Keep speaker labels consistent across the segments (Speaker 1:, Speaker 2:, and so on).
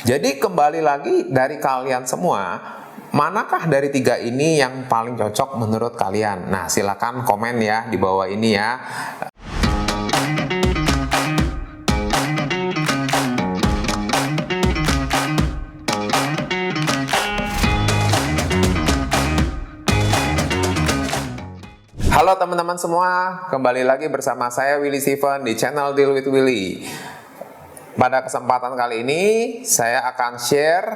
Speaker 1: Jadi kembali lagi dari kalian semua, manakah dari tiga ini yang paling cocok menurut kalian? Nah, silakan komen ya di bawah ini ya. Halo teman-teman semua, kembali lagi bersama saya Willy Steven di channel Deal with Willy. Pada kesempatan kali ini saya akan share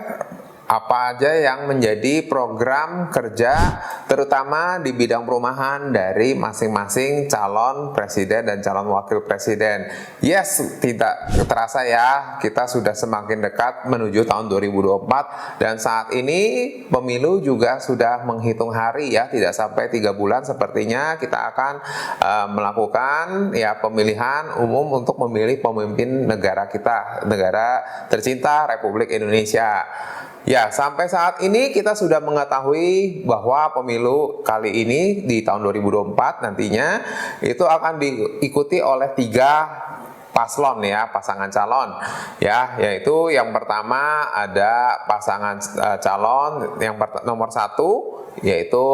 Speaker 1: apa aja yang menjadi program kerja terutama di bidang perumahan dari masing-masing calon presiden dan calon wakil presiden. Yes, tidak terasa ya, kita sudah semakin dekat menuju tahun 2024 dan saat ini pemilu juga sudah menghitung hari ya, tidak sampai 3 bulan sepertinya kita akan melakukan ya pemilihan umum untuk memilih pemimpin negara kita, negara tercinta Republik Indonesia. Ya, sampai saat ini kita sudah mengetahui bahwa pemilu kali ini di tahun 2024 nantinya itu akan diikuti oleh 3 paslon ya, pasangan calon ya, yaitu yang pertama ada pasangan calon yang nomor 1 yaitu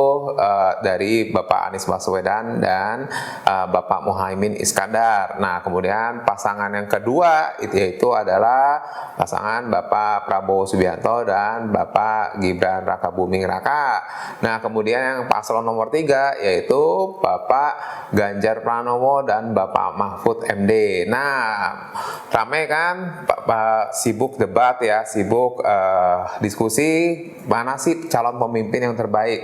Speaker 1: dari Bapak Anies Baswedan dan Bapak Muhaimin Iskandar. Nah, kemudian pasangan yang kedua itu adalah pasangan Bapak Prabowo Subianto dan Bapak Gibran Rakabuming Raka. Nah, kemudian yang paslon nomor 3 yaitu Bapak Ganjar Pranowo dan Bapak Mahfud MD. Nah, ramai kan, sibuk debat ya, sibuk diskusi mana sih calon pemimpin yang terbaik.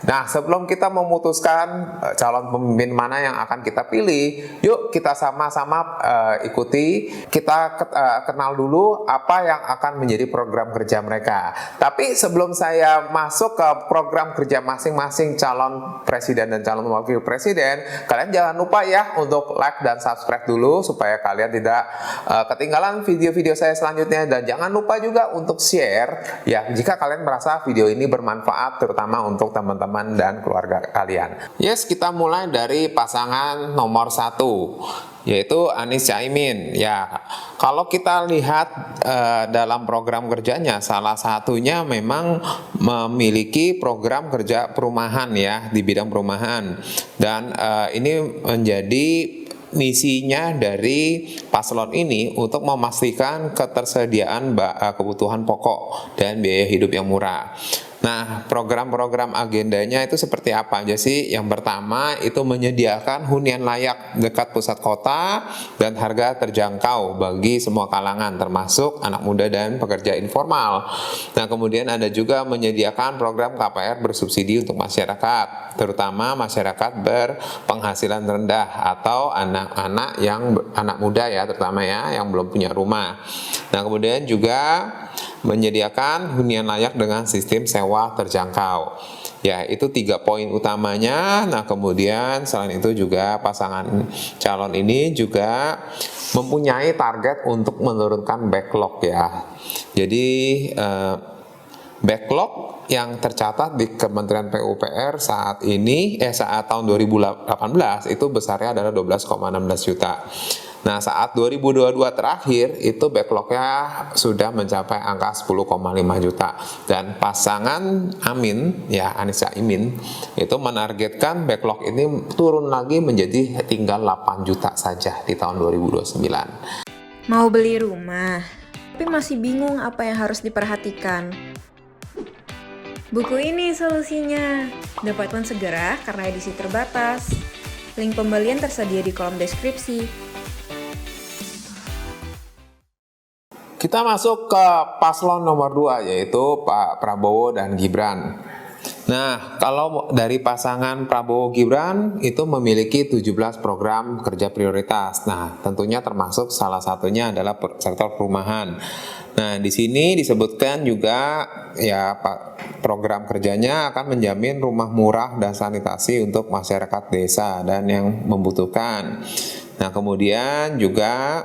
Speaker 1: Nah, sebelum kita memutuskan calon pemimpin mana yang akan kita pilih, yuk kita sama-sama ikuti, kita kenal dulu apa yang akan menjadi program kerja mereka. Tapi sebelum saya masuk ke program kerja masing-masing calon presiden dan calon wakil presiden, kalian jangan lupa ya untuk like dan subscribe dulu supaya kalian tidak ketinggalan video-video saya selanjutnya, dan jangan lupa juga untuk share ya jika kalian merasa video ini bermanfaat terutama untuk teman-teman dan keluarga kalian. Yes, kita mulai dari pasangan nomor 1 yaitu Anies Caimin. Ya, kalau kita lihat dalam program kerjanya, salah satunya memang memiliki program kerja perumahan ya, di bidang perumahan, dan ini menjadi misinya dari paslon ini untuk memastikan ketersediaan kebutuhan pokok dan biaya hidup yang murah. Nah, program-program agendanya itu seperti apa aja sih? Yang pertama itu menyediakan hunian layak dekat pusat kota dan harga terjangkau bagi semua kalangan termasuk anak muda dan pekerja informal. Nah, kemudian ada juga menyediakan program KPR bersubsidi untuk masyarakat, terutama masyarakat berpenghasilan rendah atau anak-anak anak muda ya, terutama ya yang belum punya rumah. Nah, kemudian juga menyediakan hunian layak dengan sistem sewa terjangkau. Ya, itu 3 poin utamanya. Nah, kemudian selain itu juga pasangan calon ini juga mempunyai target untuk menurunkan backlog ya. Jadi backlog yang tercatat di Kementerian PUPR saat ini saat tahun 2018 itu besarnya adalah 12,16 juta. Nah, saat 2022 terakhir itu backlognya sudah mencapai angka 10,5 juta, dan pasangan Amin ya, Anies Caimin itu menargetkan backlog ini turun lagi menjadi tinggal 8 juta saja di tahun 2029.
Speaker 2: Mau beli rumah, tapi masih bingung apa yang harus diperhatikan. Buku ini solusinya. Dapatkan segera karena edisi terbatas. Link pembelian tersedia di kolom deskripsi.
Speaker 1: Kita masuk ke paslon nomor 2 yaitu Pak Prabowo dan Gibran. Nah, kalau dari pasangan Prabowo Gibran itu memiliki 17 program kerja prioritas. Nah, tentunya termasuk salah satunya adalah sektor perumahan. Nah, di sini disebutkan juga ya program kerjanya akan menjamin rumah murah dan sanitasi untuk masyarakat desa dan yang membutuhkan. Nah, kemudian juga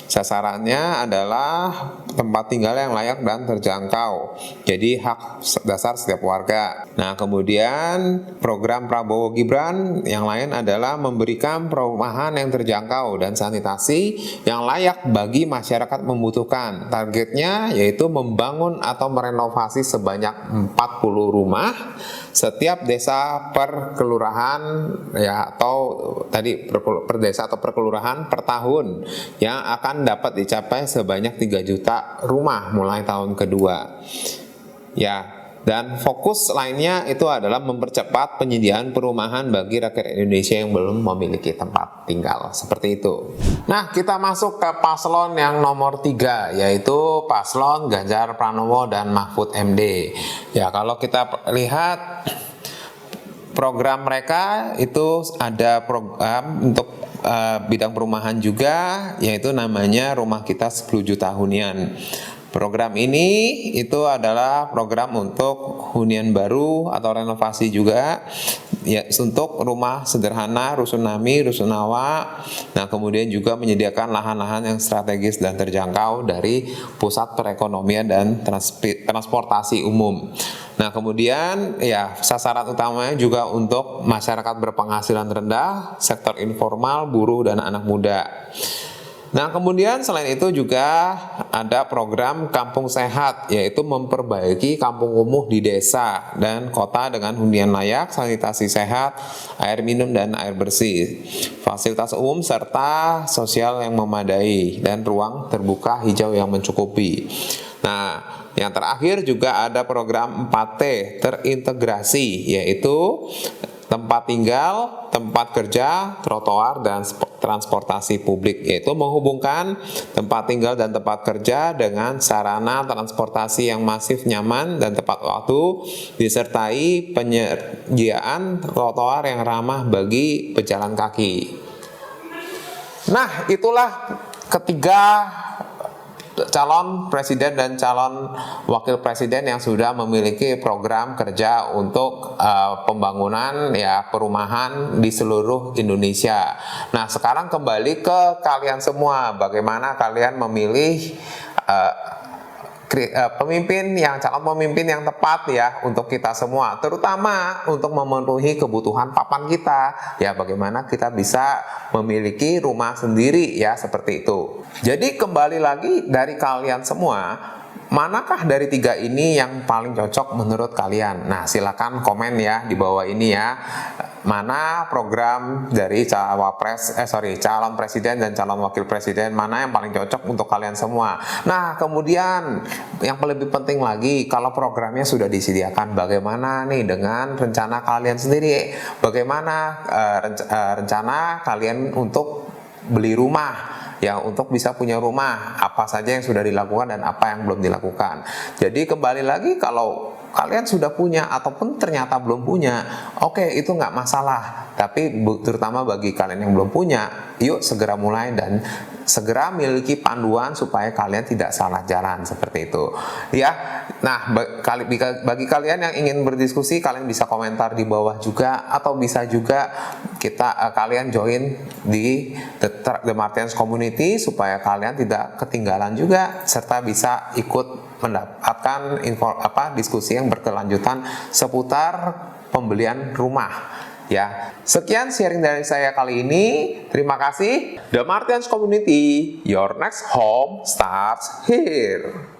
Speaker 1: Sasarannya adalah tempat tinggal yang layak dan terjangkau. Jadi hak dasar setiap warga. Nah, kemudian program Prabowo Gibran yang lain adalah memberikan perumahan yang terjangkau dan sanitasi yang layak bagi masyarakat membutuhkan. Targetnya yaitu membangun atau merenovasi sebanyak 40 rumah setiap desa per kelurahan ya, atau tadi per desa atau per kelurahan per tahun, yang akan dapat dicapai sebanyak 3 juta rumah mulai tahun kedua. Ya, dan fokus lainnya itu adalah mempercepat penyediaan perumahan bagi rakyat Indonesia yang belum memiliki tempat tinggal. Seperti itu. Nah, kita masuk ke paslon yang nomor 3, yaitu paslon Ganjar Pranowo dan Mahfud MD. Ya, kalau kita lihat program mereka itu ada program untuk bidang perumahan juga, yaitu namanya Rumah Kita 10 Juta Hunian. Program ini itu adalah program untuk hunian baru atau renovasi juga, ya, untuk rumah sederhana, rusunami, rusunawa. Nah, kemudian juga menyediakan lahan-lahan yang strategis dan terjangkau dari pusat perekonomian dan transportasi umum. Nah, kemudian ya sasaran utamanya juga untuk masyarakat berpenghasilan rendah, sektor informal, buruh, dan anak muda. Nah, kemudian selain itu juga ada program Kampung Sehat, yaitu memperbaiki kampung kumuh di desa dan kota dengan hunian layak, sanitasi sehat, air minum dan air bersih, fasilitas umum serta sosial yang memadai, dan ruang terbuka hijau yang mencukupi. Nah, yang terakhir juga ada program 4T terintegrasi, yaitu tempat tinggal, tempat kerja, trotoar, dan transportasi publik, yaitu menghubungkan tempat tinggal dan tempat kerja dengan sarana transportasi yang masif, nyaman, dan tepat waktu, disertai penyediaan trotoar yang ramah bagi pejalan kaki. Nah, itulah ketiga calon presiden dan calon wakil presiden yang sudah memiliki program kerja untuk pembangunan ya perumahan di seluruh Indonesia. Nah, sekarang kembali ke kalian semua, bagaimana kalian memilih calon pemimpin yang tepat ya untuk kita semua, terutama untuk memenuhi kebutuhan papan kita ya, bagaimana kita bisa memiliki rumah sendiri ya, seperti itu. Jadi kembali lagi dari kalian semua, manakah dari 3 ini yang paling cocok menurut kalian? Nah, silakan komen ya di bawah ini ya. Mana program dari calon presiden dan calon wakil presiden, mana yang paling cocok untuk kalian semua. Nah, kemudian yang lebih penting lagi, kalau programnya sudah disediakan, bagaimana nih dengan rencana kalian sendiri? Bagaimana rencana kalian untuk beli rumah? Ya, untuk bisa punya rumah, apa saja yang sudah dilakukan dan apa yang belum dilakukan. Jadi kembali lagi, kalau kalian sudah punya ataupun ternyata belum punya, oke, itu nggak masalah. Tapi terutama bagi kalian yang belum punya, yuk segera mulai dan segera miliki panduan supaya kalian tidak salah jalan, seperti itu ya. Nah, bagi kalian yang ingin berdiskusi, kalian bisa komentar di bawah juga, atau bisa juga kalian join di The Martians Community supaya kalian tidak ketinggalan juga, serta bisa ikut mendapatkan diskusi yang berkelanjutan seputar pembelian rumah ya. Sekian sharing dari saya kali ini. Terima kasih. The Martians Community, your next home starts here.